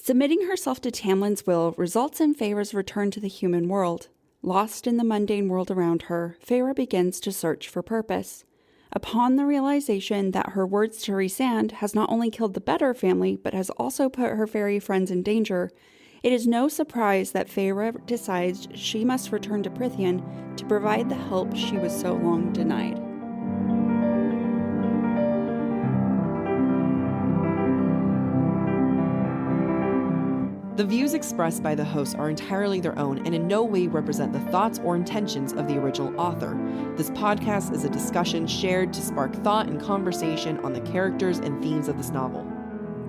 Submitting herself to Tamlin's will results in Feyre's return to the human world. Lost in the mundane world around her, Feyre begins to search for purpose. Upon the realization that her words to Rhysand has not only killed the Better family, but has also put her fairy friends in danger, it is no surprise that Feyre decides she must return to Prythian to provide the help she was so long denied. The views expressed by the hosts are entirely their own and in no way represent the thoughts or intentions of the original author. This podcast is a discussion shared to spark thought and conversation on the characters and themes of this novel.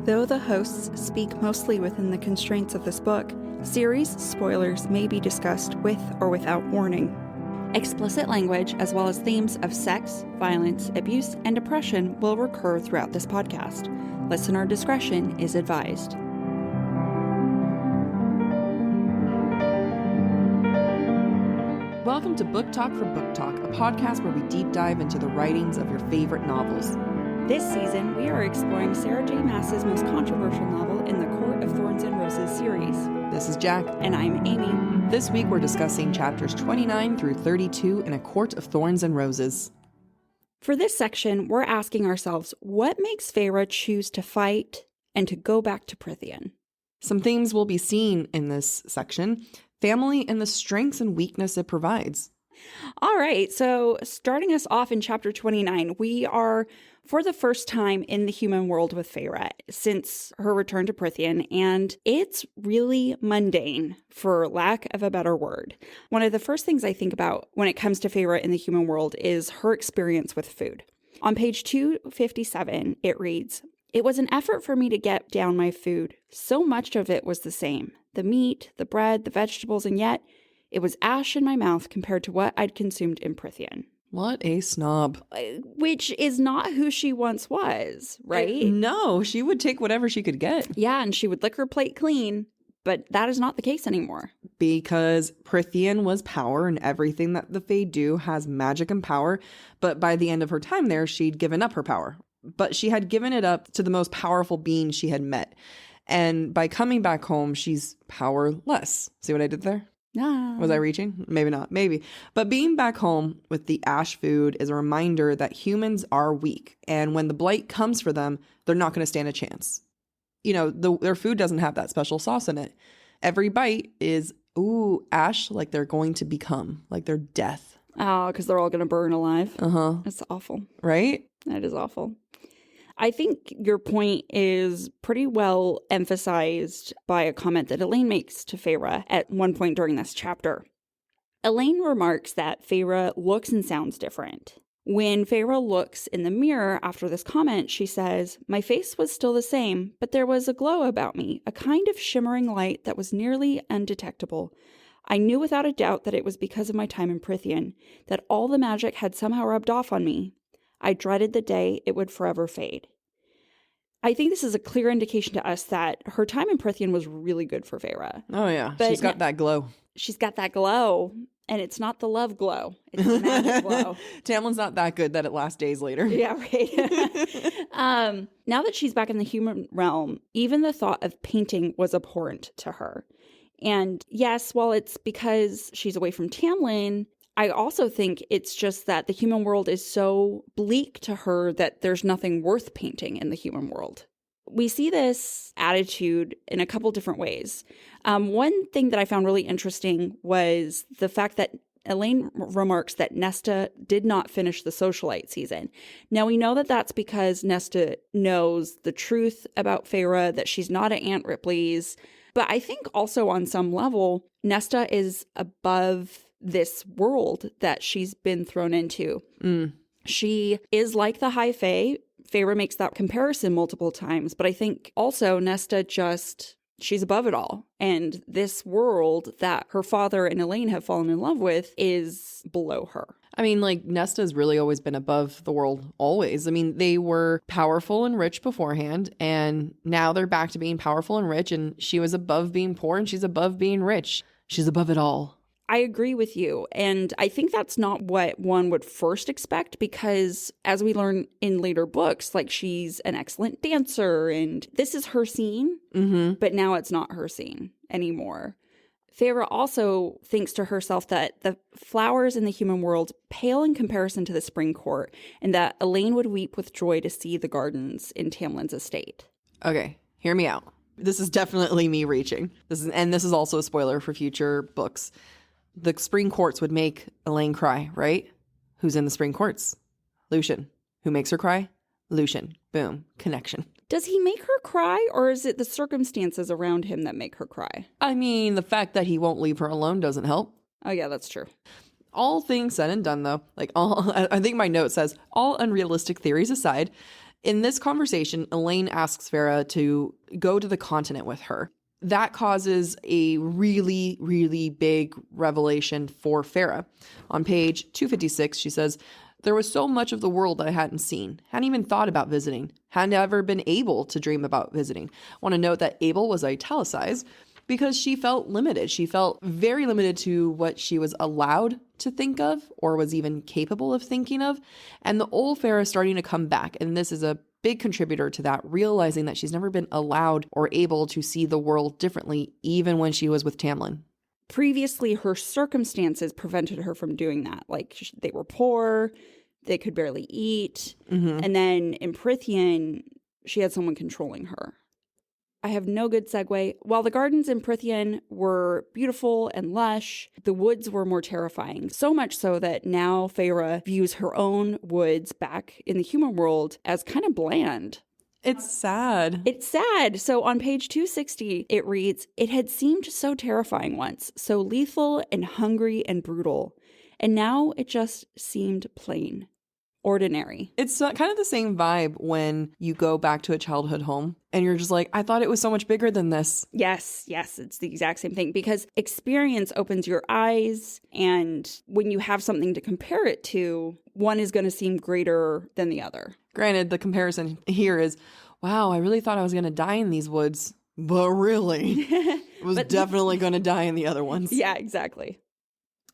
Though the hosts speak mostly within the constraints of this book, series spoilers may be discussed with or without warning. Explicit language, as well as themes of sex, violence, abuse, and oppression will recur throughout this podcast. Listener discretion is advised. Welcome to BookTok for BookTok, a podcast where we deep dive into the writings of your favorite novels. This season, we are exploring Sarah J. Maas's most controversial novel in the Court of Thorns and Roses series. This is Jac. And I'm Amy. This week we're discussing chapters 29 through 32 in A Court of Thorns and Roses. For this section, we're asking ourselves, what makes Feyre choose to fight and to go back to Prythian? Some themes will be seen in this section. Family and the strengths and weakness it provides. All right, so starting us off in chapter 29, we are for the first time in the human world with Feyre since her return to Prythian, and it's really mundane, for lack of a better word. One of the first things I think about when it comes to Feyre in the human world is her experience with food. On page 257, it reads, "It was an effort for me to get down my food. So much of it was the same. The meat, the bread, the vegetables, and yet it was ash in my mouth compared to what I'd consumed in Prythian." What a snob. Which is not who she once was, right? No, she would take whatever she could get. Yeah, and she would lick her plate clean, but that is not the case anymore. Because Prythian was power, and everything that the Fae do has magic and power, but by the end of her time there, she'd given up her power. But she had given it up to the most powerful being she had met. And by coming back home, she's powerless. See what I did there? Was I reaching? Maybe not. Maybe. But being back home with the ash food is a reminder that humans are weak. And when the blight comes for them, they're not going to stand a chance. You know, their food doesn't have that special sauce in it. Every bite is, ooh, ash, like they're going to become, like they're death. Oh, because they're all going to burn alive. Uh-huh. That's awful. Right? That is awful. I think your point is pretty well emphasized by a comment that Elaine makes to Feyre at one point during this chapter. Elaine remarks that Feyre looks and sounds different. When Feyre looks in the mirror after this comment, she says, "My face was still the same, but there was a glow about me, a kind of shimmering light that was nearly undetectable. I knew without a doubt that it was because of my time in Prythian, that all the magic had somehow rubbed off on me. I dreaded the day it would forever fade." I think this is a clear indication to us that her time in Prythian was really good for Feyre. Oh, yeah. But she's got that glow. She's got that glow, and it's not the love glow. It's the magic glow. Tamlin's not that good that it lasts days later. Yeah, right. Now that she's back in the human realm, even the thought of painting was abhorrent to her. And yes, while it's because she's away from Tamlin, I also think it's just that the human world is so bleak to her that there's nothing worth painting in the human world. We see this attitude in a couple different ways. One thing that I found really interesting was the fact that Elaine remarks that Nesta did not finish the socialite season. Now, we know that that's because Nesta knows the truth about Feyre, that she's not at Aunt Ripley's. But I think also on some level, Nesta is above this world that she's been thrown into. She is like the High Fae. Feyre makes that comparison multiple times, but I think also Nesta she's above it all. And this world that her father and Elaine have fallen in love with is below her. I mean, like, Nesta's really always been above the world, always. I mean, they were powerful and rich beforehand, and now they're back to being powerful and rich, and she was above being poor, and she's above being rich. She's above it all. I agree with you. And I think that's not what one would first expect because as we learn in later books, like she's an excellent dancer and this is her scene, but now it's not her scene anymore. Feyre also thinks to herself that the flowers in the human world pale in comparison to the spring court and that Elaine would weep with joy to see the gardens in Tamlin's estate. Okay, hear me out. This is definitely me reaching. This is also a spoiler for future books. The spring courts would make Elaine cry, right? Who's in the spring courts? Lucien. Who makes her cry? Lucien. Boom. Connection. Does he make her cry, or is it the circumstances around him that make her cry? I mean, the fact that he won't leave her alone doesn't help. Oh, yeah, that's true. All things said and done, though, I think my note says, all unrealistic theories aside, in this conversation, Elaine asks Feyre to go to the continent with her. That causes a really, really big revelation for Feyre. On page 256, she says, there was so much of the world that I hadn't seen, hadn't even thought about visiting, hadn't ever been able to dream about visiting. I want to note that able was italicized because she felt limited. She felt very limited to what she was allowed to think of or was even capable of thinking of. And the old Feyre is starting to come back. And this is a big contributor to that, realizing that she's never been allowed or able to see the world differently, even when she was with Tamlin. Previously, her circumstances prevented her from doing that. Like, they were poor, they could barely eat. And then in Prythian, she had someone controlling her. I have no good segue. While the gardens in Prythian were beautiful and lush, the woods were more terrifying. So much so that now Feyre views her own woods back in the human world as kind of bland. It's sad. It's sad. So on page 260, it reads, "It had seemed so terrifying once, so lethal and hungry and brutal. And now it just seemed plain. Ordinary." It's kind of the same vibe when you go back to a childhood home and you're just like, I thought it was so much bigger than this. Yes, it's the exact same thing because experience opens your eyes. And when you have something to compare it to, one is going to seem greater than the other. Granted, the comparison here is, wow, I really thought I was going to die in these woods. But really, I was definitely going to die in the other ones. Yeah, exactly.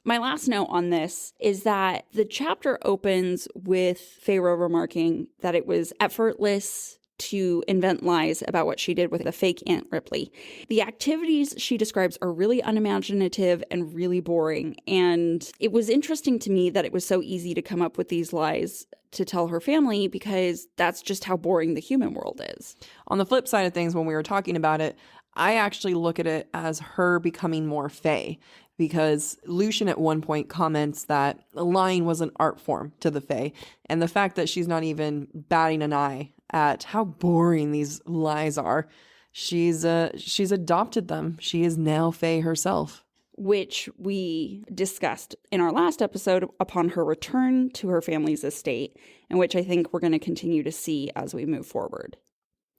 My last note on this is that the chapter opens with Feyre remarking that it was effortless to invent lies about what she did with the fake Aunt Ripley. The activities she describes are really unimaginative and really boring. And it was interesting to me that it was so easy to come up with these lies to tell her family because that's just how boring the human world is. On the flip side of things, when we were talking about it, I actually look at it as her becoming more Fae. Because Lucien at one point comments that lying was an art form to the Fae. And the fact that she's not even batting an eye at how boring these lies are, she's adopted them. She is now Fae herself. Which we discussed in our last episode upon her return to her family's estate, and which I think we're going to continue to see as we move forward.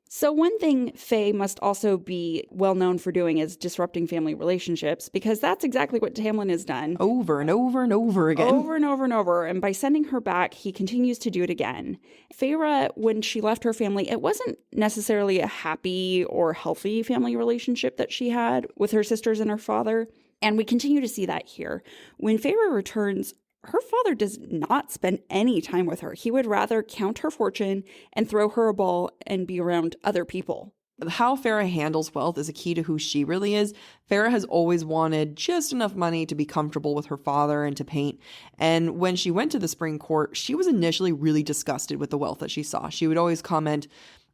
So one thing Faye must also be well known for doing is disrupting family relationships, because that's exactly what Tamlin has done. Over and over and over again. Over and over and over. And by sending her back, he continues to do it again. Feyre, when she left her family, it wasn't necessarily a happy or healthy family relationship that she had with her sisters and her father. And we continue to see that here. When Feyre returns, her father does not spend any time with her. He would rather count her fortune and throw her a ball and be around other people. How Feyre handles wealth is a key to who she really is. Feyre has always wanted just enough money to be comfortable with her father and to paint. And when she went to the spring court, she was initially really disgusted with the wealth that she saw. She would always comment,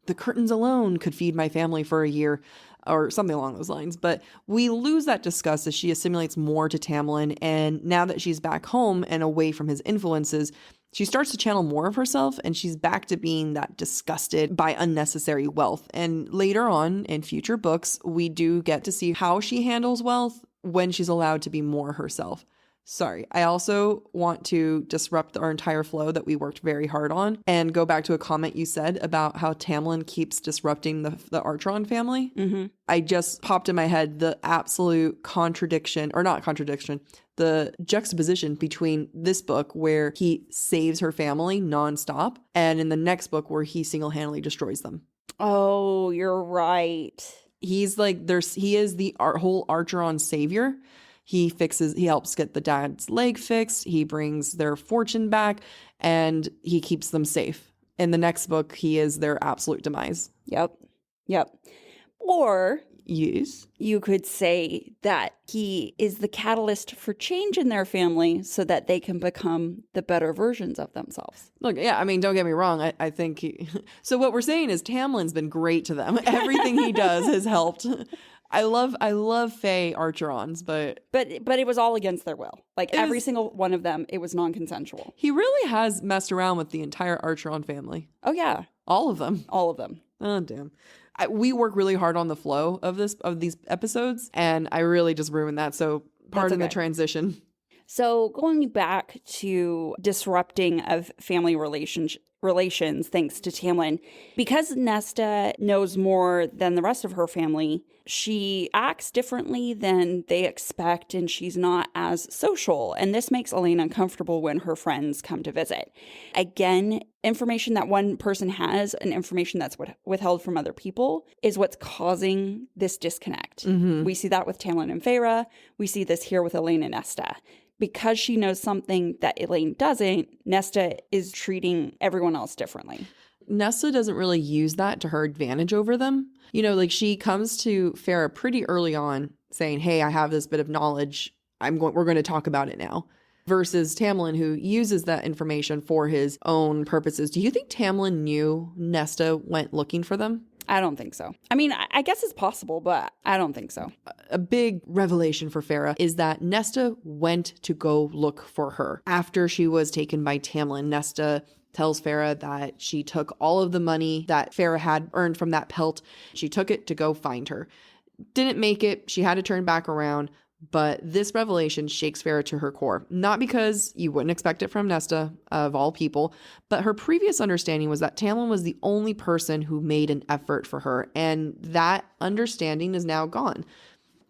"The curtains alone could feed my family for a year," or something along those lines. But we lose that disgust as she assimilates more to Tamlin. And now that she's back home and away from his influences, she starts to channel more of herself, and she's back to being that disgusted by unnecessary wealth. And later on in future books, we do get to see how she handles wealth when she's allowed to be more herself. Sorry, I also want to disrupt our entire flow that we worked very hard on and go back to a comment you said about how Tamlin keeps disrupting the Archeron family. Mm-hmm. I just popped in my head the absolute contradiction, or not contradiction, the juxtaposition between this book where he saves her family nonstop and in the next book where he single-handedly destroys them. Oh, you're right. He's like, he is the whole Archeron savior. He helps get the dad's leg fixed. He brings their fortune back, and he keeps them safe. In the next book, he is their absolute demise. Yep. Or yes, you could say that he is the catalyst for change in their family so that they can become the better versions of themselves. Look, yeah, I mean, don't get me wrong. I think so what we're saying is Tamlin's been great to them. Everything he does has helped. I love Feyre Archerons, but it was all against their will. Like every single one of them, it was non-consensual. He really has messed around with the entire Archeron family. Oh yeah, all of them. Oh damn. We work really hard on the flow of these episodes, and I really just ruined that. So pardon the transition. So going back to disrupting of family relations thanks to Tamlin, because Nesta knows more than the rest of her family, she acts differently than they expect, and she's not as social. And this makes Elaine uncomfortable when her friends come to visit. Again, information that one person has and information that's withheld from other people is what's causing this disconnect. Mm-hmm. We see that with Tamlin and Feyre. We see this here with Elaine and Nesta. Because she knows something that Elaine doesn't, Nesta is treating everyone else differently. Nesta doesn't really use that to her advantage over them. You know, like she comes to Feyre pretty early on saying, hey, I have this bit of knowledge. We're going to talk about it now. Versus Tamlin, who uses that information for his own purposes. Do you think Tamlin knew Nesta went looking for them? I don't think so. I mean, I guess it's possible, but I don't think so. A big revelation for Feyre is that Nesta went to go look for her. After she was taken by Tamlin, Nesta tells Feyre that she took all of the money that Feyre had earned from that pelt. She took it to go find her. Didn't make it. She had to turn back around. But this revelation shakes Feyre to her core. Not because you wouldn't expect it from Nesta, of all people, but her previous understanding was that Tamlin was the only person who made an effort for her, and that understanding is now gone.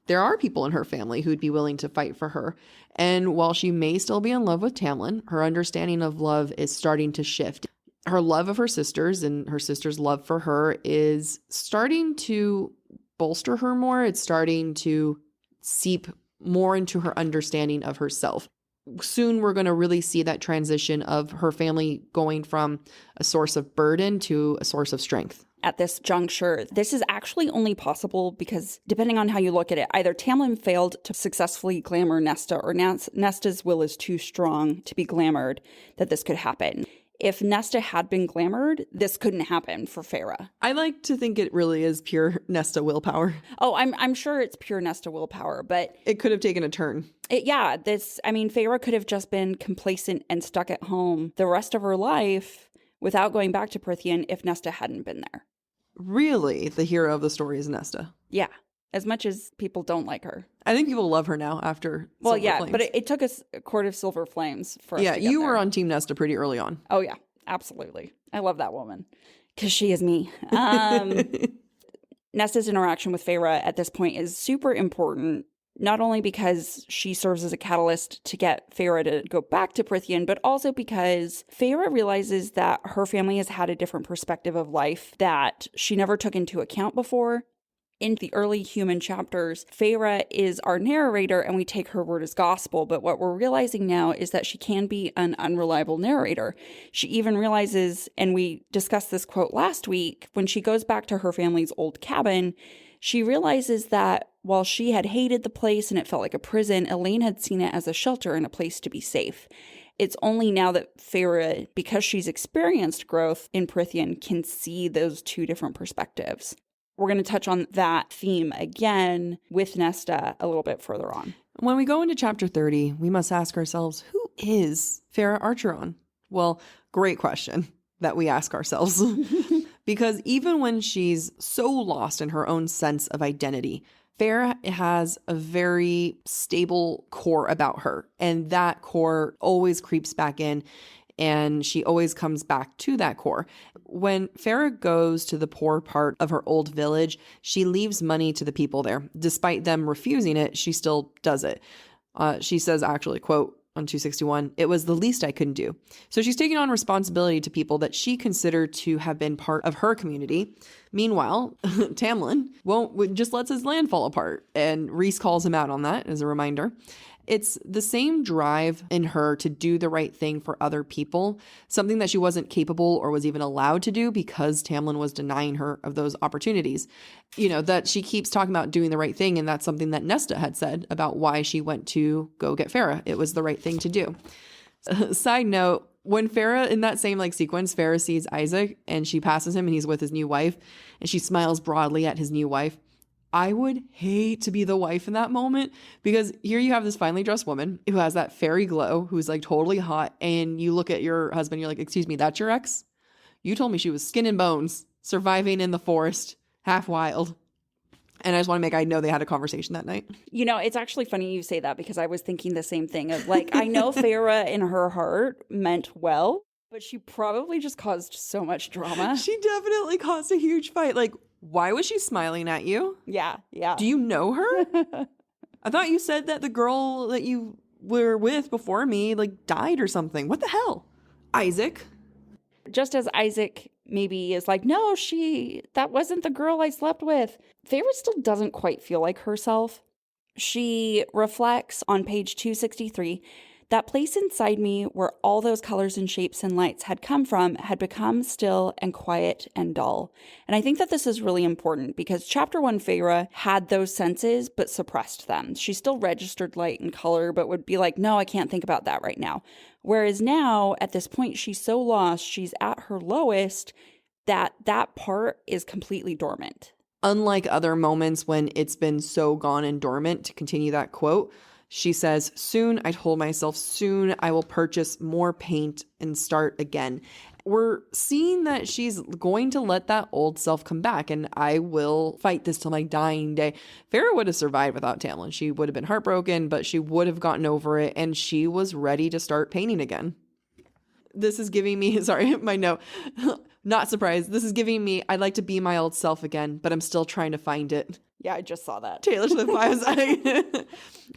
There are people in her family who'd be willing to fight for her, and while she may still be in love with Tamlin, her understanding of love is starting to shift. Her love of her sisters and her sister's love for her is starting to bolster her more. It's starting to seep more into her understanding of herself. Soon we're going to really see that transition of her family going from a source of burden to a source of strength. At this juncture, this is actually only possible because, depending on how you look at it, either Tamlin failed to successfully glamour Nesta, or Nesta's will is too strong to be glamored that this could happen. If Nesta had been glamored, this couldn't happen for Feyre. I like to think it really is pure Nesta willpower. Oh, I'm sure it's pure Nesta willpower, but it could have taken a turn. Feyre could have just been complacent and stuck at home the rest of her life without going back to Prythian if Nesta hadn't been there. Really? The hero of the story is Nesta? Yeah. As much as people don't like her. I think people love her now after Silver Flames. But it took us a court of Silver Flames for us to get you there. were on Team Nesta pretty early on. Oh, yeah. Absolutely. I love that woman. Because she is me. Nesta's interaction with Feyre at this point is super important, not only because she serves as a catalyst to get Feyre to go back to Prythian, but also because Feyre realizes that her family has had a different perspective of life that she never took into account before. In the early human chapters, Feyre is our narrator and we take her word as gospel, but what we're realizing now is that she can be an unreliable narrator. She even realizes, and we discussed this quote last week, when she goes back to her family's old cabin, she realizes that while she had hated the place and it felt like a prison, Elaine had seen it as a shelter and a place to be safe. It's only now that Feyre, because she's experienced growth in Prythian, can see those two different perspectives. We're going to touch on that theme again with Nesta a little bit further on. When we go into chapter 30, we must ask ourselves, who is Feyre Archeron? Well, great question that we ask ourselves. Because even when she's so lost in her own sense of identity, Feyre has a very stable core about her. And that core always creeps back in. And she always comes back to that core. When Feyre goes to the poor part of her old village, she leaves money to the people there. Despite them refusing it, she still does it. She says, actually, quote, on 261, it was the least I couldn't do. So she's taking on responsibility to people that she considered to have been part of her community. Meanwhile, Tamlin just lets his land fall apart, and Rhys calls him out on that as a reminder. It's the same drive in her to do the right thing for other people, something that she wasn't capable or was even allowed to do because Tamlin was denying her of those opportunities. You know, that she keeps talking about doing the right thing, and that's something that Nesta had said about why she went to go get Feyre. It was the right thing to do. Side note, when Feyre, in that same sequence, Feyre sees Isaac and she passes him and he's with his new wife and she smiles broadly at his new wife. I would hate to be the wife in that moment, because here you have this finely dressed woman who has that fairy glow, who's totally hot, and you look at your husband, you're like, excuse me, that's your ex? You told me she was skin and bones, surviving in the forest, half wild. And I just want to I know they had a conversation that night. You know, it's actually funny you say that, because I was thinking the same thing of I know Feyre in her heart meant well, but she probably just caused so much drama. She definitely caused a huge fight. Why was she smiling at you? Yeah. Do you know her? I thought you said that the girl that you were with before me, died or something. What the hell? Isaac? Just as Isaac maybe is no, that wasn't the girl I slept with. Feyre still doesn't quite feel like herself. She reflects on page 263, that place inside me where all those colors and shapes and lights had come from had become still and quiet and dull. And I think that this is really important, because chapter 1 Feyre had those senses but suppressed them. She still registered light and color but would be no, I can't think about that right now. Whereas now, at this point, she's so lost, she's at her lowest, that part is completely dormant. Unlike other moments when it's been so gone and dormant, to continue that quote, she says, soon, I told myself, soon I will purchase more paint and start again. We're seeing that she's going to let that old self come back, and I will fight this till my dying day. Feyre would have survived without Tamlin. She would have been heartbroken, but she would have gotten over it, and she was ready to start painting again. This is giving me, sorry, my note, not surprised. This is giving me, I'd like to be my old self again, but I'm still trying to find it. Yeah, I just saw that. Taylor Swift vibes.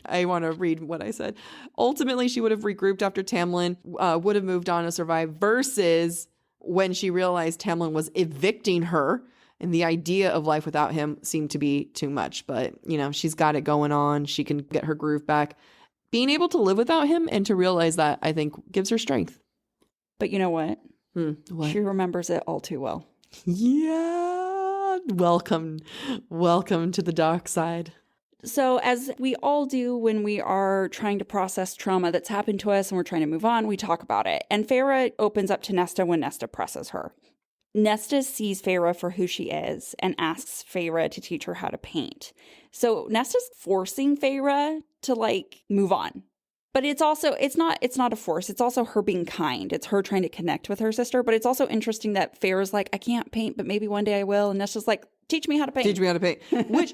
I want to read what I said. Ultimately, she would have regrouped after Tamlin would have moved on to survive, versus when she realized Tamlin was evicting her, and the idea of life without him seemed to be too much. But, she's got it going on. She can get her groove back. Being able to live without him and to realize that, I think, gives her strength. But you know what? What? She remembers it all too well. Yeah. Welcome to the dark side. So as we all do when we are trying to process trauma that's happened to us and we're trying to move on, we talk about it. And Feyre opens up to Nesta when Nesta presses her. Nesta sees Feyre for who she is and asks Feyre to teach her how to paint. So Nesta's forcing Feyre to move on. But it's not a force. It's also her being kind. It's her trying to connect with her sister. But it's also interesting that Feyre's I can't paint, but maybe one day I will. And Nesta's teach me how to paint. Teach me how to paint. Which,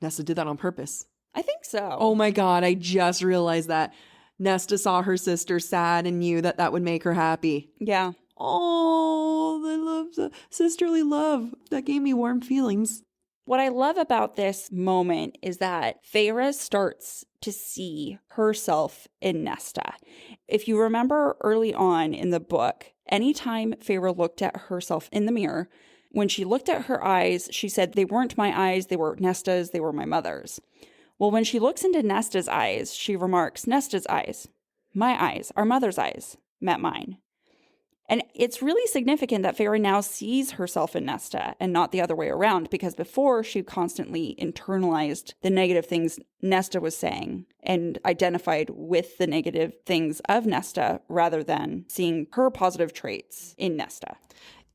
Nesta did that on purpose. I think so. Oh my God, I just realized that. Nesta saw her sister sad and knew that would make her happy. Yeah. Oh, I love the sisterly love. That gave me warm feelings. What I love about this moment is that Feyre starts to see herself in Nesta. If you remember early on in the book, anytime Feyre looked at herself in the mirror, when she looked at her eyes, she said, they weren't my eyes, they were Nesta's, they were my mother's. Well, when she looks into Nesta's eyes, she remarks, Nesta's eyes, my eyes, our mother's eyes, met mine. And it's really significant that Feyre now sees herself in Nesta and not the other way around, because before she constantly internalized the negative things Nesta was saying and identified with the negative things of Nesta rather than seeing her positive traits in Nesta.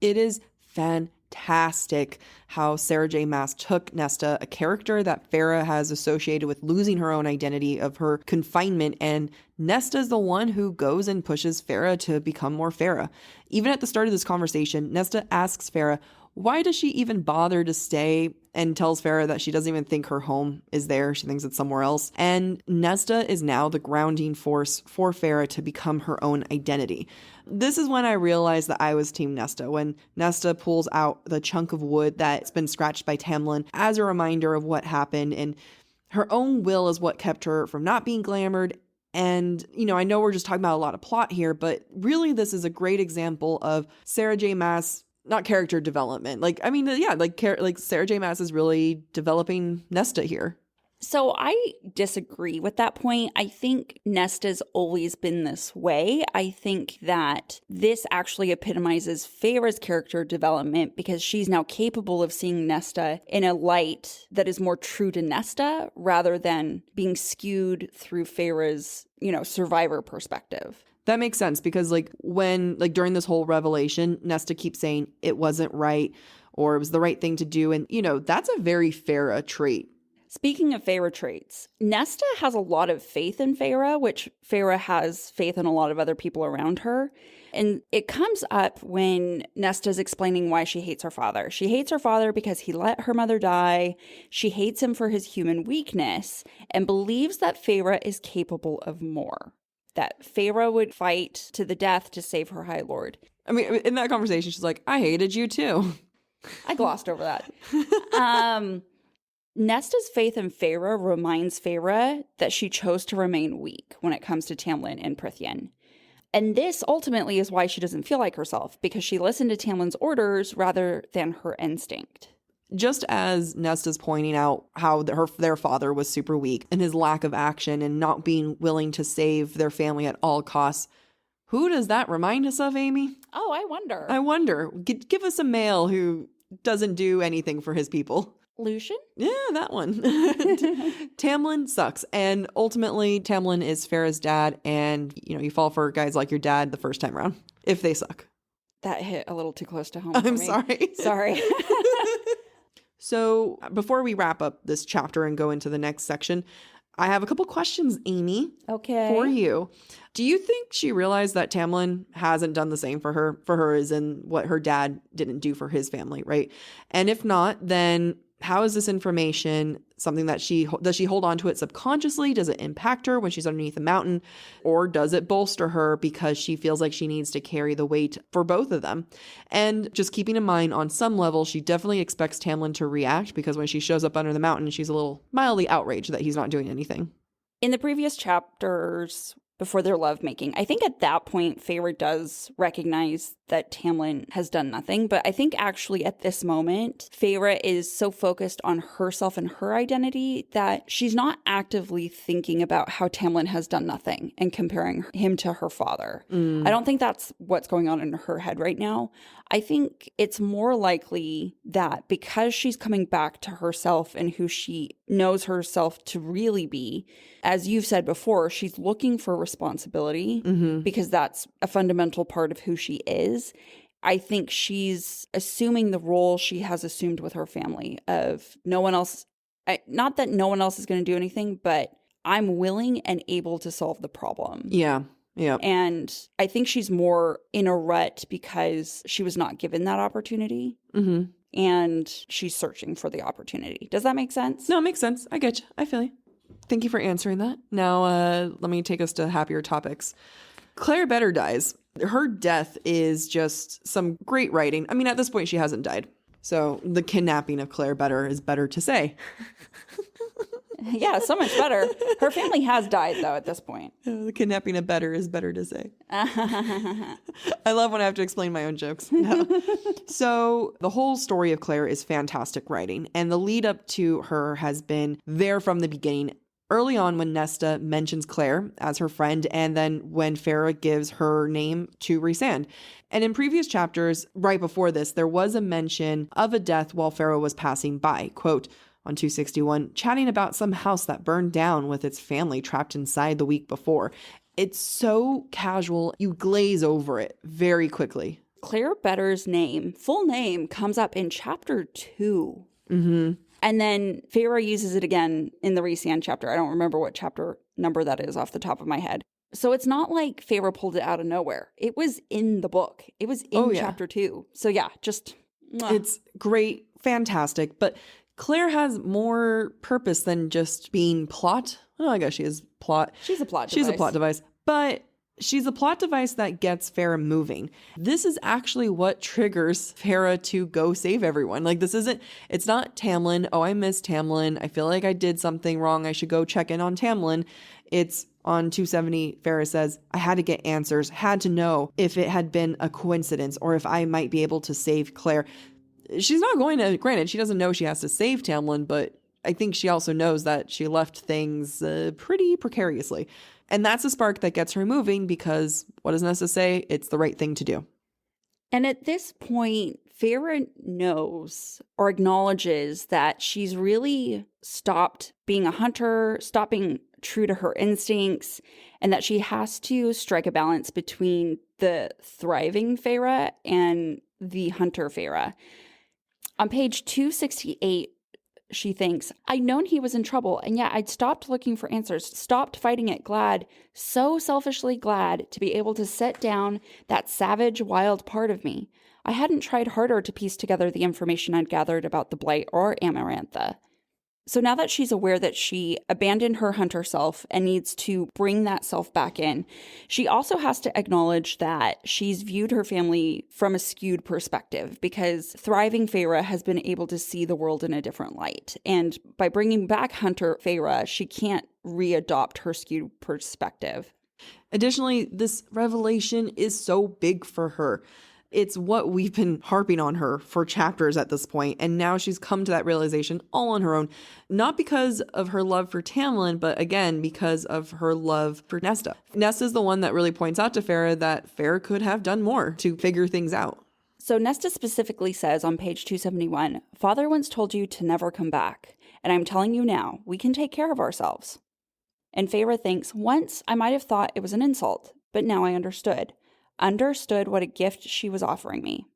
It is fantastic how Sarah J. Maas took Nesta, a character that Feyre has associated with losing her own identity of her confinement, and Nesta's the one who goes and pushes Feyre to become more Feyre. Even at the start of this conversation, Nesta asks Feyre, why does she even bother to stay, and tells Feyre that she doesn't even think her home is there. She thinks it's somewhere else. And Nesta is now the grounding force for Feyre to become her own identity. This is when I realized that I was Team Nesta, when Nesta pulls out the chunk of wood that's been scratched by Tamlin as a reminder of what happened, and Her own will is what kept her from not being glamored. And, I know we're just talking about a lot of plot here, but really this is a great example of Sarah J. Maas, not character development. Sarah J. Maas is really developing Nesta here. So I disagree with that point. I think Nesta's always been this way. I think that this actually epitomizes Feyre's character development because she's now capable of seeing Nesta in a light that is more true to Nesta rather than being skewed through Feyre's, survivor perspective. That makes sense because during this whole revelation, Nesta keeps saying it wasn't right or it was the right thing to do. And, that's a very Feyre trait. Speaking of Feyre traits, Nesta has a lot of faith in Feyre, which Feyre has faith in a lot of other people around her. And it comes up when Nesta's explaining why she hates her father. She hates her father because he let her mother die. She hates him for his human weakness and believes that Feyre is capable of more. That Feyre would fight to the death to save her High Lord. I mean, in that conversation, she's like, I hated you too. I glossed over that. Nesta's faith in Feyre reminds Feyre that she chose to remain weak when it comes to Tamlin and Prythian. And this ultimately is why she doesn't feel like herself, because she listened to Tamlin's orders rather than her instinct. Just as Nesta's pointing out how their father was super weak and his lack of action and not being willing to save their family at all costs, who does that remind us of, Amy? Oh, I wonder. I wonder. Give us a male who doesn't do anything for his people. Lucian? Yeah, that one. Tamlin sucks. And ultimately, Tamlin is Feyre's dad. And, you fall for guys like your dad the first time around, if they suck. That hit a little too close to home. I'm sorry. Sorry. So before we wrap up this chapter and go into the next section, I have a couple questions, Amy. Okay. For you. Do you think she realized that Tamlin hasn't done the same for her as in what her dad didn't do for his family, right? And if not, then how is this information something that does she hold on to it subconsciously? Does it impact her when she's underneath a mountain? Or does it bolster her because she feels like she needs to carry the weight for both of them? And just keeping in mind, on some level, she definitely expects Tamlin to react because when she shows up under the mountain, she's a little mildly outraged that he's not doing anything. In the previous chapters, before their lovemaking, I think at that point, Feyre does recognize that Tamlin has done nothing. But I think actually at this moment, Feyre is so focused on herself and her identity that she's not actively thinking about how Tamlin has done nothing and comparing him to her father. I don't think that's what's going on in her head right now. I think it's more likely that because she's coming back to herself and who she knows herself to really be, as you've said before, she's looking for responsibility because that's a fundamental part of who she is. I think she's assuming the role she has assumed with her family of no one else, not that no one else is going to do anything, but I'm willing and able to solve the problem. Yeah. Yeah. And I think she's more in a rut because she was not given that opportunity. And she's searching for the opportunity. Does that make sense? No, it makes sense. I get you. I feel you. Thank you for answering that. Now, let me take us to happier topics. Claire Better dies. Her death is just some great writing. I mean, at this point, she hasn't died. So the kidnapping of Claire Better is better to say. Yeah, so much better. Her family has died, though, at this point. The kidnapping of Better is better to say. I love when I have to explain my own jokes. No. So the whole story of Claire is fantastic writing. And the lead up to her has been there from the beginning. Early on when Nesta mentions Claire as her friend, and then when Feyre gives her name to Rhysand. And in previous chapters, right before this, there was a mention of a death while Feyre was passing by. Quote, on 261, chatting about some house that burned down with its family trapped inside the week before. It's so casual, you glaze over it very quickly. Claire Better's full name, comes up in chapter 2. And then Feyre uses it again in the Rhysand chapter. I don't remember what chapter number that is off the top of my head. So it's not like Feyre pulled it out of nowhere. It was in the book. It was in chapter 2. So yeah, just... It's great, fantastic. But Claire has more purpose than just being plot. Oh, I guess she is plot. She's a plot device. She's a plot device. But She's a plot device that gets Feyre moving. This is actually what triggers Feyre to go save everyone. Like, it's not Tamlin. Oh, I miss Tamlin. I feel like I did something wrong. I should go check in on Tamlin. It's on 270, Feyre says, I had to get answers, had to know if it had been a coincidence or if I might be able to save Claire. She's not going to, granted, she doesn't know she has to save Tamlin, but I think she also knows that she left things pretty precariously. And that's a spark that gets her moving because what does Nesta say? It's the right thing to do. And at this point, Feyre knows or acknowledges that she's really stopped being a hunter, stopped being true to her instincts, and that she has to strike a balance between the thriving Feyre and the hunter Feyre. On page 268, she thinks, I'd known he was in trouble, and yet I'd stopped looking for answers, stopped fighting it, glad, so selfishly glad to be able to set down that savage, wild part of me. I hadn't tried harder to piece together the information I'd gathered about the Blight or Amarantha. So now that she's aware that she abandoned her hunter self and needs to bring that self back in, she also has to acknowledge that she's viewed her family from a skewed perspective because thriving Feyre has been able to see the world in a different light. And by bringing back hunter Feyre, she can't readopt her skewed perspective. Additionally, this revelation is so big for her. It's what we've been harping on her for chapters at this point, and now she's come to that realization all on her own, not because of her love for Tamlin, but again, because of her love for Nesta. Nesta's the one that really points out to Feyre that Feyre could have done more to figure things out. So Nesta specifically says on page 271, Father once told you to never come back, and I'm telling you now, we can take care of ourselves. And Feyre thinks, once I might have thought it was an insult, but now I understood what a gift she was offering me.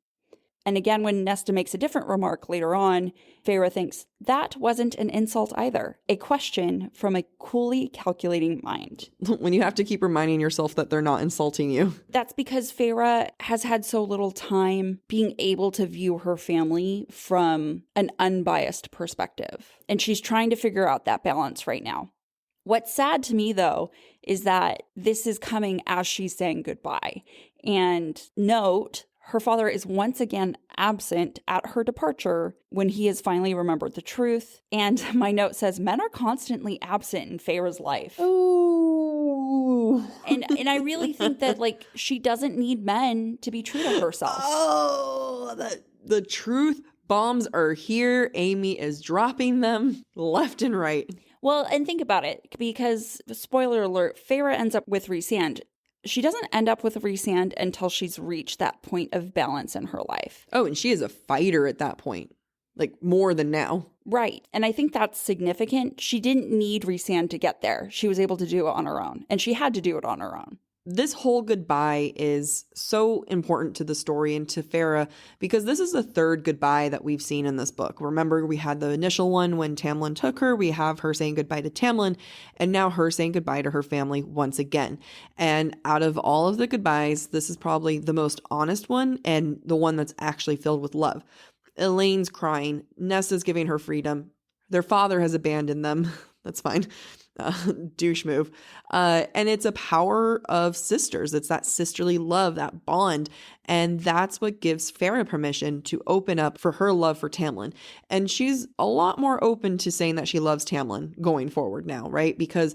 And again, when Nesta makes a different remark later on, Feyre thinks, that wasn't an insult either. A question from a coolly calculating mind. When you have to keep reminding yourself that they're not insulting you. That's because Feyre has had so little time being able to view her family from an unbiased perspective. And she's trying to figure out that balance right now. What's sad to me, though, is that this is coming as she's saying goodbye. And note, her father is once again absent at her departure when he has finally remembered the truth. And my note says, men are constantly absent in Feyre's life. Ooh. And I really think that, like, she doesn't need men to be true to herself. Oh, the truth bombs are here. Amy is dropping them left and right. Well, and think about it, because, spoiler alert, Feyre ends up with Rhysand. She doesn't end up with Rhysand until she's reached that point of balance in her life. Oh, and she is a fighter at that point. Like, more than now. Right. And I think that's significant. She didn't need Rhysand to get there. She was able to do it on her own. And she had to do it on her own. This whole goodbye is so important to the story and to Feyre because this is the third goodbye that we've seen in this book. Remember, we had the initial one when Tamlin took her. We have her saying goodbye to Tamlin, and now her saying goodbye to her family once again. And out of all of the goodbyes, this is probably the most honest one and the one that's actually filled with love. Elaine's crying. Nesta's giving her freedom. Their father has abandoned them. That's fine. Douche move. And it's a power of sisters. It's that sisterly love, that bond. And that's what gives Feyre permission to open up for her love for Tamlin. And she's a lot more open to saying that she loves Tamlin going forward now, right? Because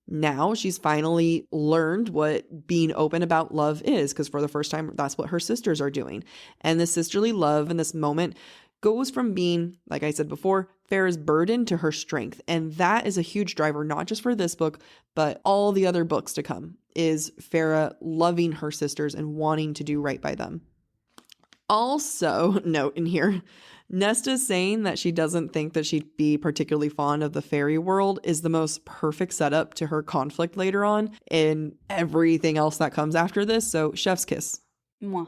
now she's finally learned what being open about love is, because for the first time, that's what her sisters are doing. And this sisterly love in this moment goes from being, like I said before, Feyre's burden to her strength. And that is a huge driver, not just for this book, but all the other books to come, is Feyre loving her sisters and wanting to do right by them. Also, note in here, Nesta saying that she doesn't think that she'd be particularly fond of the fairy world is the most perfect setup to her conflict later on in everything else that comes after this. So chef's kiss. Mwah.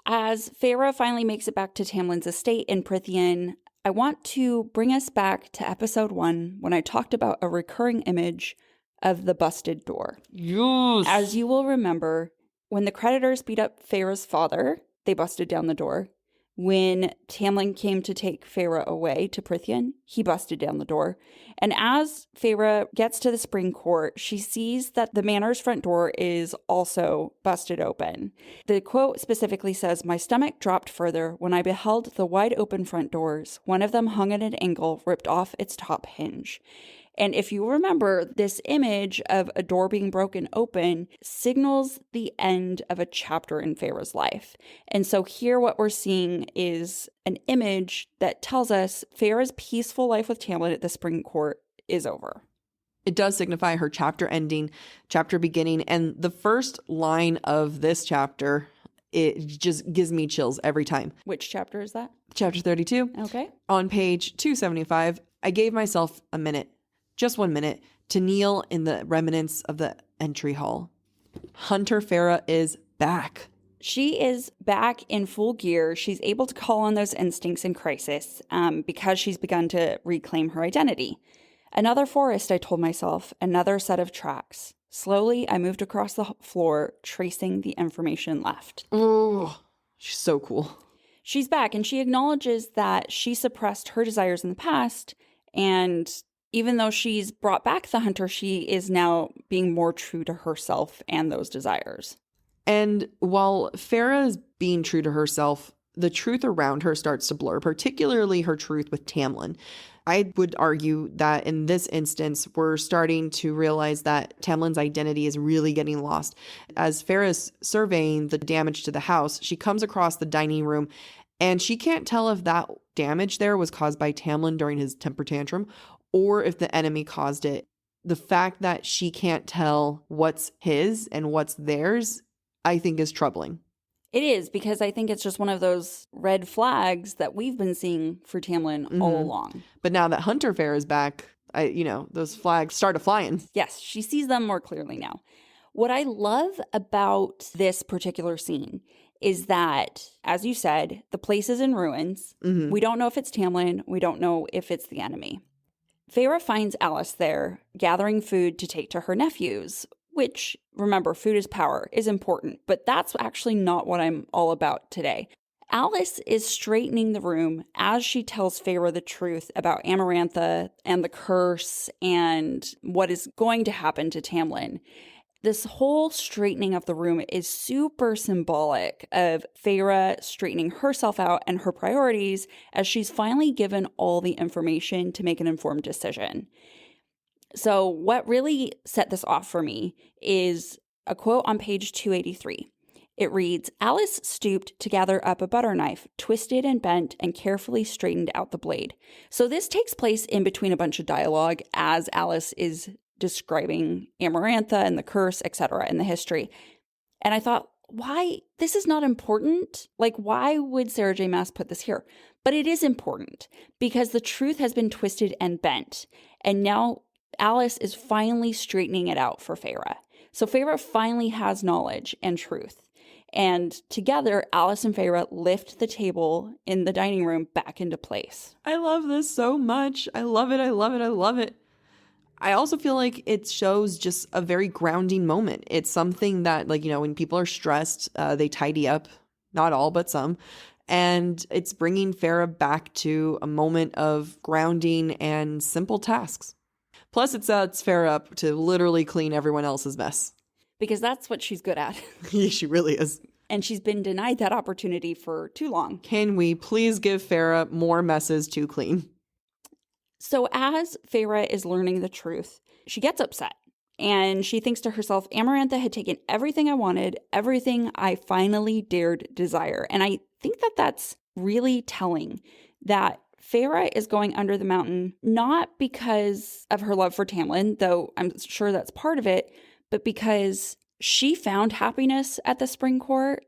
As Feyre finally makes it back to Tamlin's estate in Prythian, I want to bring us back to episode 1 when I talked about a recurring image of the busted door. Yes. As you will remember, when the creditors beat up Feyre's father, they busted down the door. When Tamlin came to take Feyre away to Prythian, he busted down the door. And as Feyre gets to the spring court, she sees that the manor's front door is also busted open. The quote specifically says, "My stomach dropped further when I beheld the wide open front doors. One of them hung at an angle, ripped off its top hinge." And if you remember, this image of a door being broken open signals the end of a chapter in Feyre's life. And so here what we're seeing is an image that tells us Feyre's peaceful life with Tamlin at the Spring Court is over. It does signify her chapter ending, chapter beginning. And the first line of this chapter, it just gives me chills every time. Which chapter is that? Chapter 32. Okay. On page 275, I gave myself a minute. Just 1 minute, to kneel in the remnants of the entry hall. Hunter Feyre is back. She is back in full gear. She's able to call on those instincts in crisis because she's begun to reclaim her identity. Another forest, I told myself, another set of tracks. Slowly, I moved across the floor, tracing the information left. Oh, she's so cool. She's back, and she acknowledges that she suppressed her desires in the past, and even though she's brought back the hunter, she is now being more true to herself and those desires. And while Feyre is being true to herself, the truth around her starts to blur, particularly her truth with Tamlin. I would argue that in this instance, we're starting to realize that Tamlin's identity is really getting lost. As Feyre is surveying the damage to the house, she comes across the dining room, and she can't tell if that damage there was caused by Tamlin during his temper tantrum or if the enemy caused it. The fact that she can't tell what's his and what's theirs, I think is troubling. It is, because I think it's just one of those red flags that we've been seeing for Tamlin all along. But now that Hunter Feyre is back, those flags started flying. Yes, she sees them more clearly now. What I love about this particular scene is that, as you said, the place is in ruins. Mm-hmm. We don't know if it's Tamlin. We don't know if it's the enemy. Feyre finds Alice there, gathering food to take to her nephews, which, remember, food is power, is important, but that's actually not what I'm all about today. Alice is straightening the room as she tells Feyre the truth about Amarantha and the curse and what is going to happen to Tamlin. This whole straightening of the room is super symbolic of Feyre straightening herself out and her priorities as she's finally given all the information to make an informed decision. So what really set this off for me is a quote on page 283. It reads, "Alice stooped to gather up a butter knife, twisted and bent, and carefully straightened out the blade." So this takes place in between a bunch of dialogue as Alice is describing Amarantha and the curse, etc., in the history. And I thought, why? This is not important. Like, why would Sarah J. Maas put this here? But it is important because the truth has been twisted and bent. And now Alice is finally straightening it out for Feyre. So Feyre finally has knowledge and truth. And together, Alice and Feyre lift the table in the dining room back into place. I love this so much. I love it. I love it. I love it. I also feel like it shows just a very grounding moment. It's something that, when people are stressed, they tidy up. Not all, but some. And it's bringing Feyre back to a moment of grounding and simple tasks. Plus, it sets Feyre up to literally clean everyone else's mess. Because that's what she's good at. Yeah, she really is. And she's been denied that opportunity for too long. Can we please give Feyre more messes to clean? So as Feyre is learning the truth, she gets upset. And she thinks to herself, Amarantha had taken everything I wanted, everything I finally dared desire. And I think that that's really telling that Feyre is going under the mountain, not because of her love for Tamlin, though I'm sure that's part of it, but because she found happiness at the Spring Court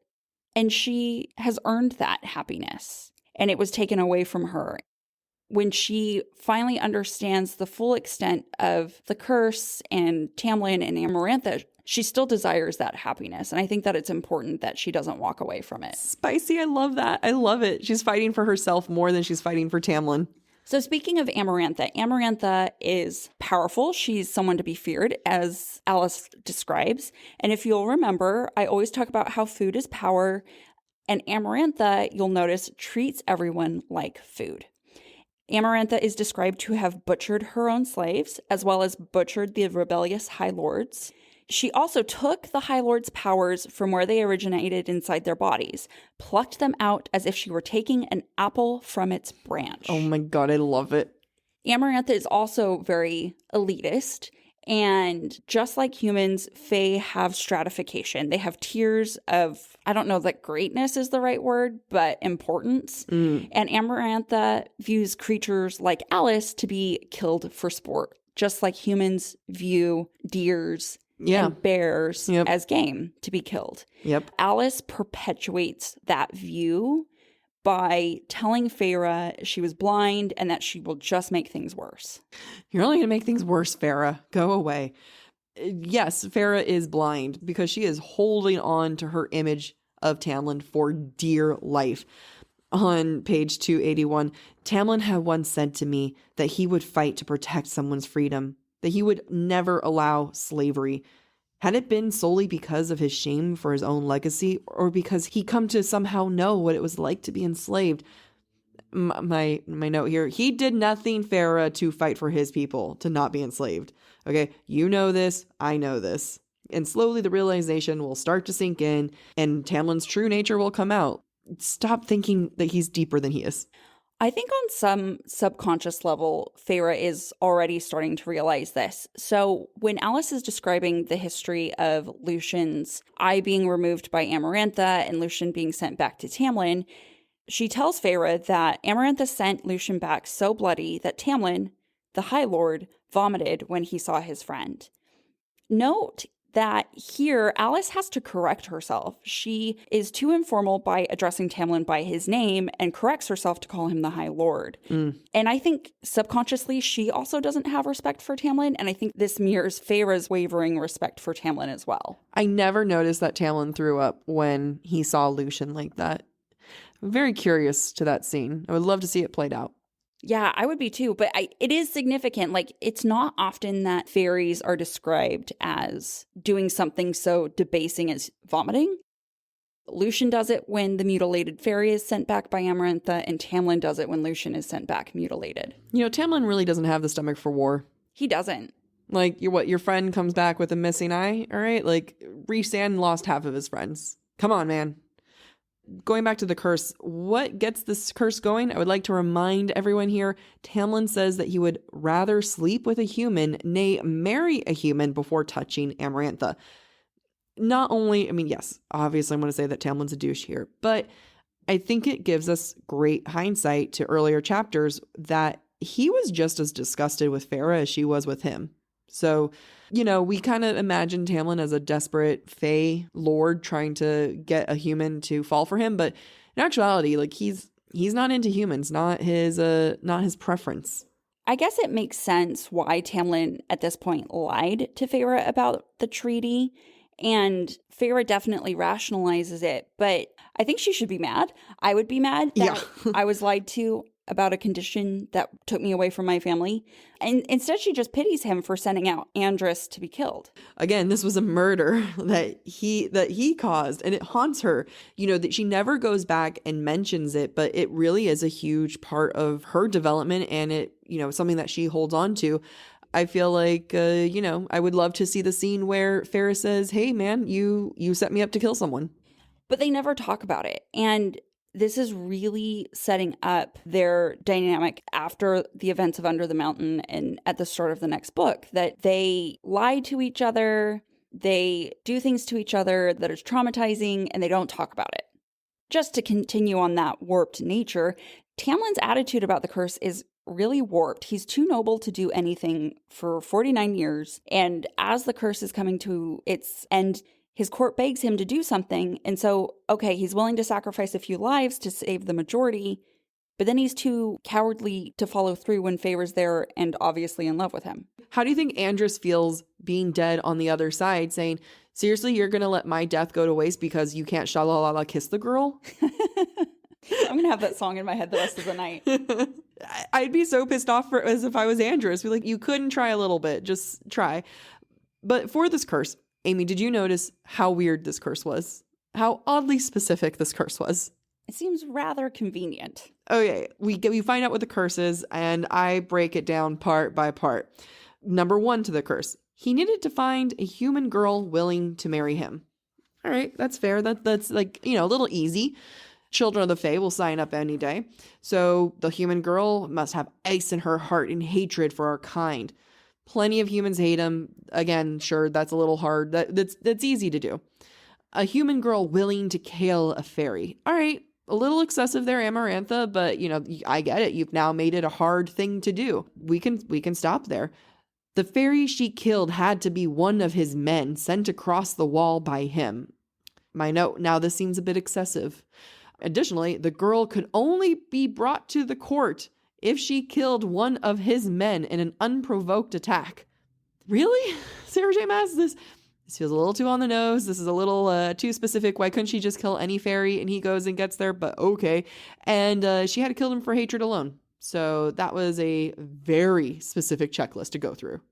and she has earned that happiness and it was taken away from her. When she finally understands the full extent of the curse and Tamlin and Amarantha, she still desires that happiness. And I think that it's important that she doesn't walk away from it. Spicy. I love that. I love it. She's fighting for herself more than she's fighting for Tamlin. So speaking of Amarantha, Amarantha is powerful. She's someone to be feared, as Alice describes. And if you'll remember, I always talk about how food is power. And Amarantha, you'll notice, treats everyone like food. Amarantha is described to have butchered her own slaves, as well as butchered the rebellious High Lords. She also took the High Lords' powers from where they originated inside their bodies, plucked them out as if she were taking an apple from its branch. Oh my god, I love it. Amarantha is also very elitist, and just like humans, Fae have stratification. They have tiers of, I don't know that greatness is the right word, but importance. And Amarantha views creatures like Alice to be killed for sport, just like humans view deers and bears as game to be killed. Alice perpetuates that view by telling Feyre she was blind and that she will just make things worse. You're only going to make things worse, Feyre. Go away. Yes, Feyre is blind because she is holding on to her image of Tamlin for dear life. On page 281, Tamlin had once said to me that he would fight to protect someone's freedom, that he would never allow slavery. Had it been solely because of his shame for his own legacy, or because he come to somehow know what it was like to be enslaved? My note here, he did nothing, Feyre, to fight for his people to not be enslaved. Okay, you know this, I know this. And slowly the realization will start to sink in, and Tamlin's true nature will come out. Stop thinking that he's deeper than he is. I think on some subconscious level, Feyre is already starting to realize this. So when Alice is describing the history of Lucian's eye being removed by Amarantha and Lucian being sent back to Tamlin, she tells Feyre that Amarantha sent Lucian back so bloody that Tamlin, the High Lord, vomited when he saw his friend. Note that here Alice has to correct herself. She is too informal by addressing Tamlin by his name and corrects herself to call him the High Lord. And I think subconsciously she also doesn't have respect for Tamlin, and I think this mirrors Feyre's wavering respect for Tamlin as well. I never noticed that Tamlin threw up when he saw Lucian like that. I'm very curious to that scene. I would love to see it played out. Yeah, I would be too, but it is significant. Like, it's not often that fairies are described as doing something so debasing as vomiting. Lucian does it when the mutilated fairy is sent back by Amarantha, and Tamlin does it when Lucian is sent back mutilated. You know, Tamlin really doesn't have the stomach for war. He doesn't. Like, your friend comes back with a missing eye, all right? Like, Rhysand lost half of his friends. Come on, man. Going back to the curse, what gets this curse going? I would like to remind everyone here, Tamlin says that he would rather sleep with a human, nay, marry a human before touching Amarantha. Not only, I mean, yes, obviously I'm going to say that Tamlin's a douche here, but I think it gives us great hindsight to earlier chapters that he was just as disgusted with Feyre as she was with him. So, you know, we kind of imagine Tamlin as a desperate Fae lord trying to get a human to fall for him, but in actuality, like he's not into humans, not his preference. I guess it makes sense why Tamlin at this point lied to Feyre about the treaty, and Feyre definitely rationalizes it, but I think she should be mad. I would be mad that I was lied to about a condition that took me away from my family. And instead she just pities him for sending out Andrus to be killed. Again, this was a murder that he caused, and it haunts her. You know, that she never goes back and mentions it, but it really is a huge part of her development, and it, you know, something that she holds on to. I feel like, you know, I would love to see the scene where Feyre says, hey man, you set me up to kill someone. But they never talk about it. And this is really setting up their dynamic after the events of Under the Mountain and at the start of the next book, that they lie to each other, they do things to each other that is traumatizing, and they don't talk about it. Just to continue on that warped nature, Tamlin's attitude about the curse is really warped. He's too noble to do anything for 49 years, and as the curse is coming to its end, his court begs him to do something, and so, okay, he's willing to sacrifice a few lives to save the majority, but then he's too cowardly to follow through when Feyre's there and obviously in love with him. How do you think Andrus feels being dead on the other side, saying, seriously, you're going to let my death go to waste because you can't sha-la-la-la kiss the girl? I'm going to have that song in my head the rest of the night. I'd be so pissed off as if I was Andrus. Be like, you couldn't try a little bit, just try. But for this curse, Amy, did you notice how weird this curse was? how oddly specific this curse was. It seems rather convenient. Okay, we find out what the curse is, and I break it down part by part. Number 1 to the curse. He needed to find a human girl willing to marry him. All right, that's fair. That's like, a little easy. Children of the Fae will sign up any day. So the human girl must have ice in her heart and hatred for our kind. Plenty of humans hate him. Again, sure, that's a little hard. That's easy to do. A human girl willing to kill a fairy. All right, a little excessive there, Amarantha, but I get it. You've now made it a hard thing to do. We can stop there. The fairy she killed had to be one of his men sent across the wall by him. My note, now this seems a bit excessive. Additionally, the girl could only be brought to the court if she killed one of his men in an unprovoked attack. Really? Sarah J. Maas, this feels a little too on the nose. This is a little too specific. Why couldn't she just kill any fairy and he goes and gets there? But okay. And she had to kill him for hatred alone. So that was a very specific checklist to go through.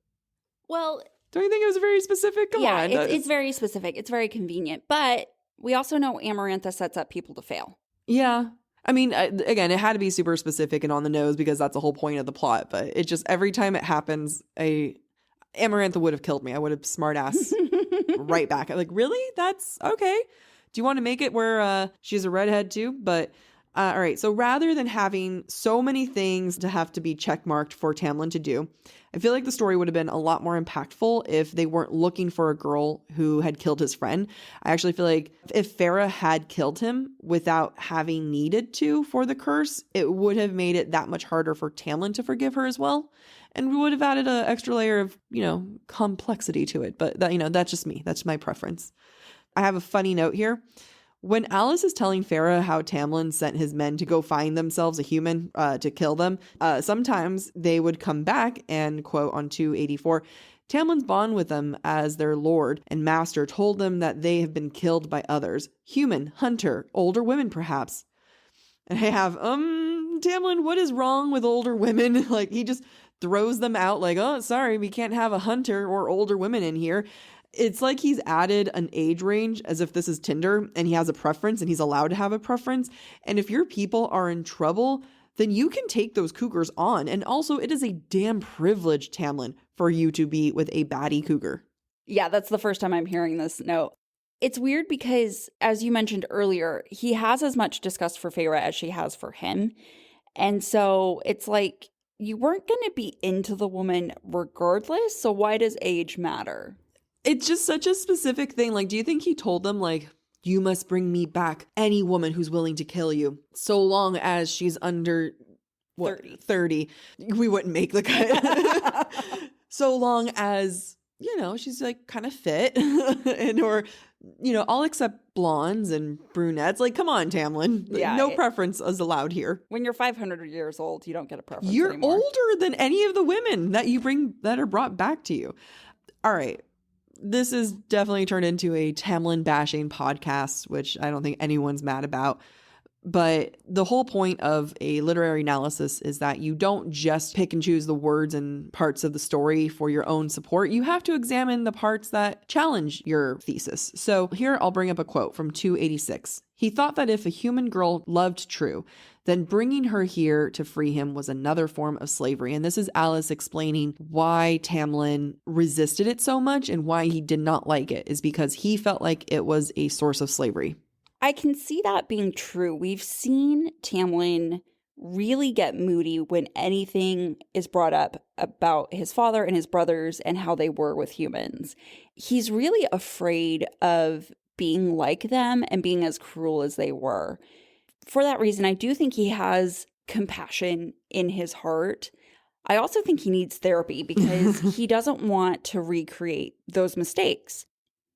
Well, don't you think it was very specific? Come on. It's very specific. It's very convenient. But we also know Amarantha sets up people to fail. Yeah. I mean, again, it had to be super specific and on the nose because that's the whole point of the plot. But it just, every time it happens, Amarantha would have killed me. I would have smart ass right back. I'm like, really? That's okay. Do you want to make it where she's a redhead too? But all right. So rather than having so many things to have to be checkmarked for Tamlin to do, I feel like the story would have been a lot more impactful if they weren't looking for a girl who had killed his friend. I actually feel like if Feyre had killed him without having needed to for the curse, it would have made it that much harder for Tamlin to forgive her as well. And we would have added an extra layer of, complexity to it. But that's just me. That's my preference. I have a funny note here. When Alice is telling Feyre how Tamlin sent his men to go find themselves a human to kill them, sometimes they would come back and, quote on 284, Tamlin's bond with them as their lord and master told them that they have been killed by others. Human, hunter, older women perhaps. And I have, Tamlin, what is wrong with older women? Like, he just throws them out like, oh, sorry, we can't have a hunter or older women in here. It's like he's added an age range as if this is Tinder and he has a preference and he's allowed to have a preference. And if your people are in trouble, then you can take those cougars on. And also, it is a damn privilege, Tamlin, for you to be with a baddie cougar. Yeah, that's the first time I'm hearing this note. It's weird because, as you mentioned earlier, he has as much disgust for Feyre as she has for him. And so it's like, you weren't going to be into the woman regardless, so why does age matter? It's just such a specific thing. Like, do you think he told them, like, you must bring me back any woman who's willing to kill you, so long as she's under, 30. We wouldn't make the cut. So long as, she's, like, kind of fit. or, I'll accept blondes and brunettes. Like, come on, Tamlin. Yeah, no preference is allowed here. When you're 500 years old, you don't get a preference You're anymore. older than any of the women that are brought back to you. All right. This is definitely turned into a Tamlin bashing podcast, which I don't think anyone's mad about. But the whole point of a literary analysis is that you don't just pick and choose the words and parts of the story for your own support. You have to examine the parts that challenge your thesis. So here I'll bring up a quote from 286. He thought that if a human girl loved true, then bringing her here to free him was another form of slavery. And this is Alice explaining why Tamlin resisted it so much and why he did not like it, is because he felt like it was a source of slavery. I can see that being true. We've seen Tamlin really get moody when anything is brought up about his father and his brothers and how they were with humans. He's really afraid of being like them and being as cruel as they were. For that reason, I do think he has compassion in his heart. I also think he needs therapy because he doesn't want to recreate those mistakes.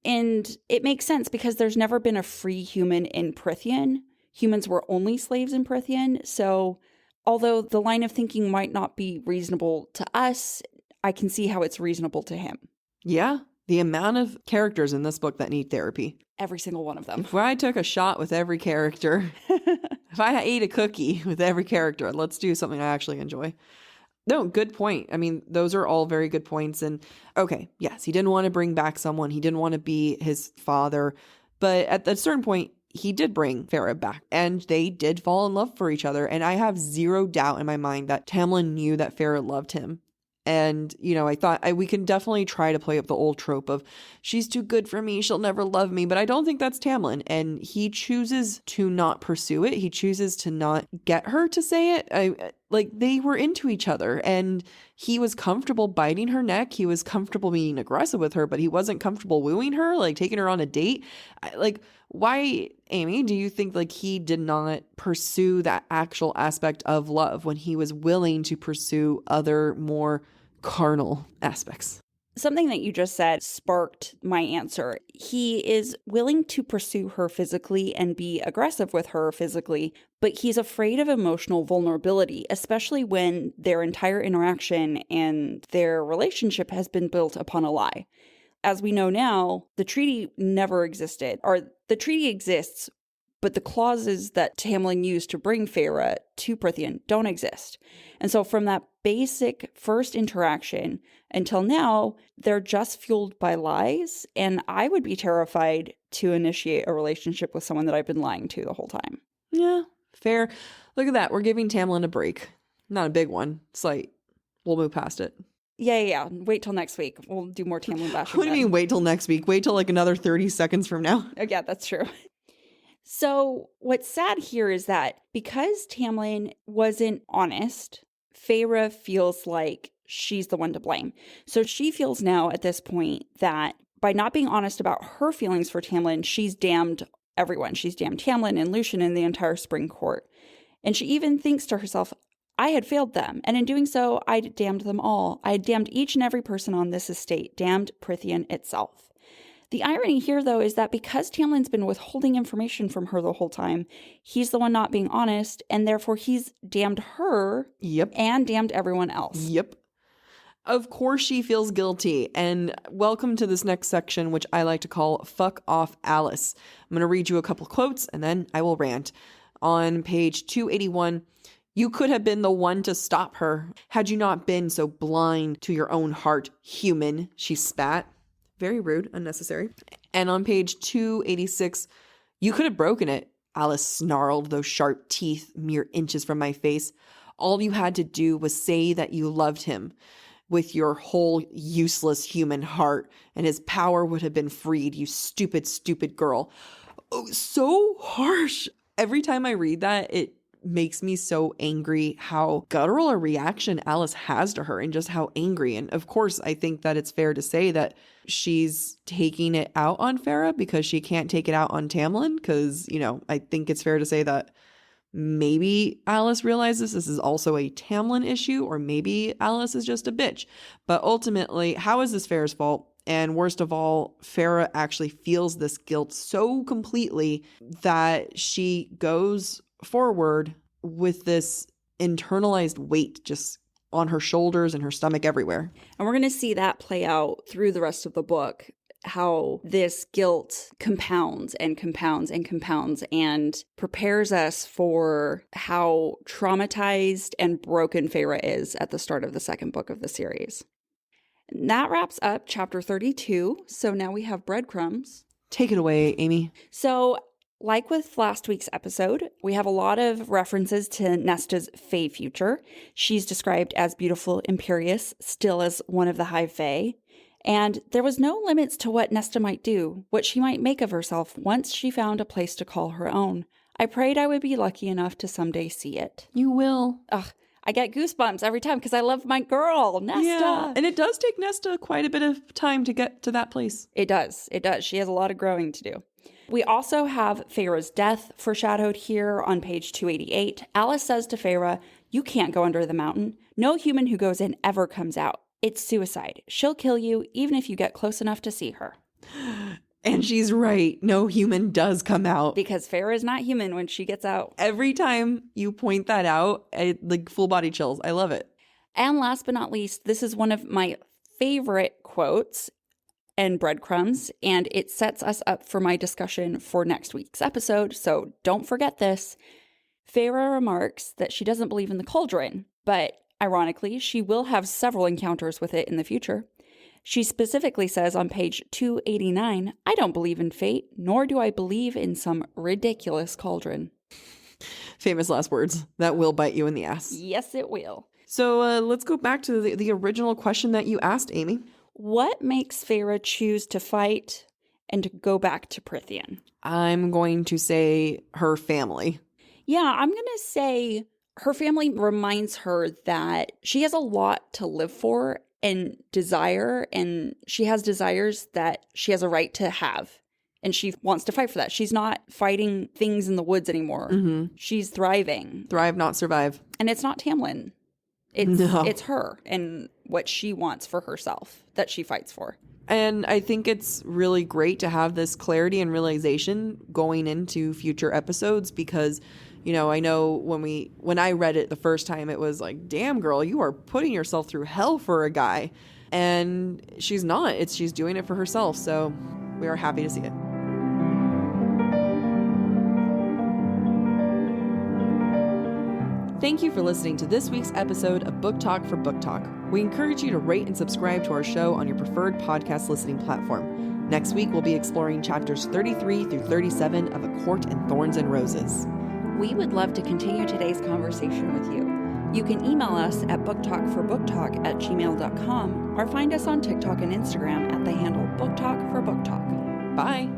And it makes sense because there's never been a free human in Prythian. Humans were only slaves in Prythian. So although the line of thinking might not be reasonable to us, I can see how it's reasonable to him. Yeah. The amount of characters in this book that need therapy. Every single one of them. If I took a shot with every character, if I ate a cookie with every character, let's do something I actually enjoy. No, good point. I mean, those are all very good points. And okay, yes, he didn't want to bring back someone. He didn't want to be his father. But at a certain point, he did bring Feyre back and they did fall in love for each other. And I have zero doubt in my mind that Tamlin knew that Feyre loved him. And, I thought we can definitely try to play up the old trope of she's too good for me, she'll never love me. But I don't think that's Tamlin. And he chooses to not pursue it. He chooses to not get her to say it. They were into each other and he was comfortable biting her neck. He was comfortable being aggressive with her, but he wasn't comfortable wooing her, taking her on a date. Why, Amy, do you think he did not pursue that actual aspect of love when he was willing to pursue other more carnal aspects? Something that you just said sparked my answer. He is willing to pursue her physically and be aggressive with her physically, but he's afraid of emotional vulnerability, especially when their entire interaction and their relationship has been built upon a lie. As we know now, the treaty never existed, or the treaty exists, but the clauses that Tamlin used to bring Feyre to Prythian don't exist. And so from that basic first interaction until now, they're just fueled by lies. And I would be terrified to initiate a relationship with someone that I've been lying to the whole time. Yeah, fair. Look at that. We're giving Tamlin a break. Not a big one. Slight. We'll move past it. Yeah. Wait till next week. We'll do more Tamlin bashing. What do you mean wait till next week? Wait till another 30 seconds from now. Oh, yeah, that's true. So what's sad here is that because Tamlin wasn't honest, Feyre feels like she's the one to blame. So she feels now at this point that by not being honest about her feelings for Tamlin, she's damned everyone. She's damned Tamlin and Lucien and the entire Spring Court. And she even thinks to herself, I had failed them, and in doing so, I damned them all. I had damned each and every person on this estate, damned Prythian itself. The irony here, though, is that because Tamlin's been withholding information from her the whole time, he's the one not being honest, and therefore he's damned her. Yep. And damned everyone else. Yep. Of course she feels guilty, and welcome to this next section, which I like to call Fuck Off Alice. I'm going to read you a couple quotes, and then I will rant. On page 281, you could have been the one to stop her had you not been so blind to your own heart, human, she spat. Very rude, unnecessary. And on page 286, you could have broken it. Alice snarled, those sharp teeth mere inches from my face. All you had to do was say that you loved him with your whole useless human heart, and his power would have been freed, you stupid, stupid girl. Oh, so harsh. Every time I read that, it makes me so angry how guttural a reaction Alice has to her and just how angry. And of course, I think that it's fair to say that she's taking it out on Feyre because she can't take it out on Tamlin. Because, I think it's fair to say that maybe Alice realizes this is also a Tamlin issue, or maybe Alice is just a bitch. But ultimately, how is this Feyre's fault? And worst of all, Feyre actually feels this guilt so completely that she goes forward with this internalized weight just on her shoulders and her stomach everywhere. And we're going to see that play out through the rest of the book, how this guilt compounds and compounds and compounds and prepares us for how traumatized and broken Feyre is at the start of the second book of the series. And that wraps up chapter 32. So now we have breadcrumbs. Take it away, Amy. So like with last week's episode, we have a lot of references to Nesta's Fae future. She's described as beautiful, imperious, still as one of the High Fae. And there was no limits to what Nesta might do, what she might make of herself once she found a place to call her own. I prayed I would be lucky enough to someday see it. You will. Ugh, I get goosebumps every time because I love my girl, Nesta. Yeah, and it does take Nesta quite a bit of time to get to that place. It does. She has a lot of growing to do. We also have Feyre's death foreshadowed here on page 288. Alice says to Feyre, you can't go under the mountain. No human who goes in ever comes out. It's suicide. She'll kill you even if you get close enough to see her. And she's right. No human does come out. Because Feyre is not human when she gets out. Every time you point that out, full body chills. I love it. And last but not least, this is one of my favorite quotes and breadcrumbs, and it sets us up for my discussion for next week's episode, so don't forget this. Feyre remarks that she doesn't believe in the cauldron, but ironically, she will have several encounters with it in the future. She specifically says on page 289, I don't believe in fate, nor do I believe in some ridiculous cauldron. Famous last words. That will bite you in the ass. Yes, it will. So let's go back to the original question that you asked, Amy. What makes Feyre choose to fight and to go back to Prythian? I'm going to say her family. Yeah, I'm going to say her family reminds her that she has a lot to live for and desire, and she has desires that she has a right to have. And she wants to fight for that. She's not fighting things in the woods anymore. Mm-hmm. She's thriving. Thrive, not survive. And it's not Tamlin. It's her and what she wants for herself that she fights for. And I think it's really great to have this clarity and realization going into future episodes because, you know, I know when I read it the first time, it was like, damn, girl, you are putting yourself through hell for a guy. And she's not. She's doing it for herself. So we are happy to see it. Thank you for listening to this week's episode of Book Talk for Book Talk. We encourage you to rate and subscribe to our show on your preferred podcast listening platform. Next week, we'll be exploring chapters 33 through 37 of A Court and Thorns and Roses. We would love to continue today's conversation with you. You can email us at booktalkforbooktalk@gmail.com or find us on TikTok and Instagram at the handle BookTok for Book Talk. Bye!